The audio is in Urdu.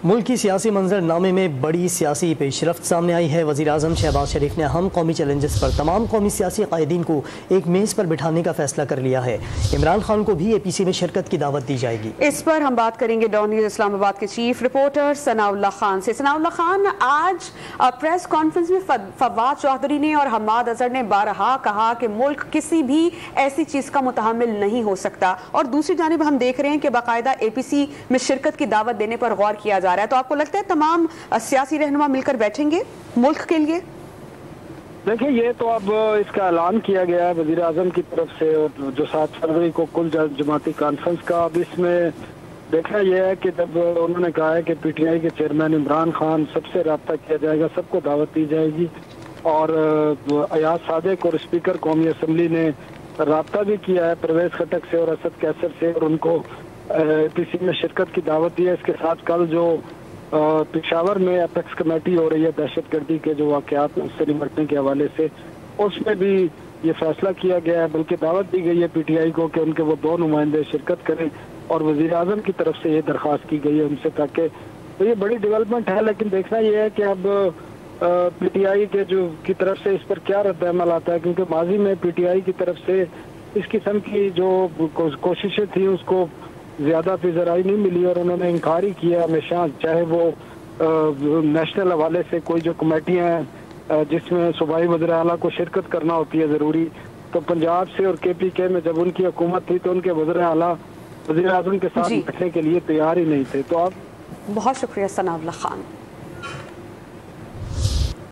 ملک کی سیاسی منظر نامے میں بڑی سیاسی پیش رفت سامنے آئی ہے۔ وزیر اعظم شہباز شریف نے اہم قومی چیلنجز پر تمام قومی سیاسی قائدین کو ایک میز پر بٹھانے کا فیصلہ کر لیا ہے۔ عمران خان کو بھی اے پی سی میں شرکت کی دعوت دی جائے گی۔ اس پر ہم بات کریں گے ڈان نیوز اسلام آباد کے چیف رپورٹر ثناء اللہ خان سے۔ ثناء اللہ خان، آج پریس کانفرنس میں فواد چودھری نے اور حماد اظہر نے بارہا کہا کہ ملک کسی بھی ایسی چیز کا متحمل نہیں ہو سکتا، اور دوسری جانب ہم دیکھ رہے ہیں کہ باقاعدہ اے پی سی میں شرکت کی دعوت دینے پر غور کیا جا رہا ہے۔ تو آپ کو لگتا ہے تمام سیاسی رہنما مل کر بیٹھیں گے ملک کے لیے؟ دیکھیں، یہ تو اب اس کا اعلان کیا گیا ہے وزیر اعظم کی طرف سے، اور جو 7 فروری کو کل جماعتی کانفرنس کا، اب اس میں دیکھنا یہ ہے کہ جب انہوں نے کہا ہے کہ پی ٹی آئی کے چیئرمین عمران خان سب سے رابطہ کیا جائے گا، سب کو دعوت دی جائے گی، اور ایاز صادق اور اسپیکر قومی اسمبلی نے رابطہ بھی کیا ہے پرویز خٹک سے اور اسد کیسر سے، اور ان کو پی سی میں شرکت کی دعوت دی ہے۔ اس کے ساتھ کل جو پشاور میں اپیکس کمیٹی ہو رہی ہے دہشت گردی کے جو واقعات اس سے نمٹنے کے حوالے سے، اس میں بھی یہ فیصلہ کیا گیا ہے، بلکہ دعوت دی گئی ہے پی ٹی آئی کو کہ ان کے وہ 2 نمائندے شرکت کریں، اور وزیر اعظم کی طرف سے یہ درخواست کی گئی ہے ان سے، تاکہ تو یہ بڑی ڈیولپمنٹ ہے۔ لیکن دیکھنا یہ ہے کہ اب پی ٹی آئی کے کی طرف سے اس پر کیا رد عمل آتا ہے، کیونکہ ماضی میں پی ٹی آئی کی طرف سے اس قسم کی جو کوششیں تھیں اس کو زیادہ پذیرائی نہیں ملی، اور انہوں نے انکار ہی کیا ہمیشہ، چاہے وہ نیشنل حوالے سے کوئی جو کمیٹیاں ہیں جس میں صوبائی وزیر اعلیٰ کو شرکت کرنا ہوتی ہے ضروری، تو پنجاب سے اور کے پی کے میں جب ان کی حکومت تھی تو ان کے وزیر اعلیٰ وزیر اعظم کے ساتھ بیٹھنے کے لیے تیار ہی نہیں تھے۔ تو آپ بہت شکریہ ثناء اللہ خان۔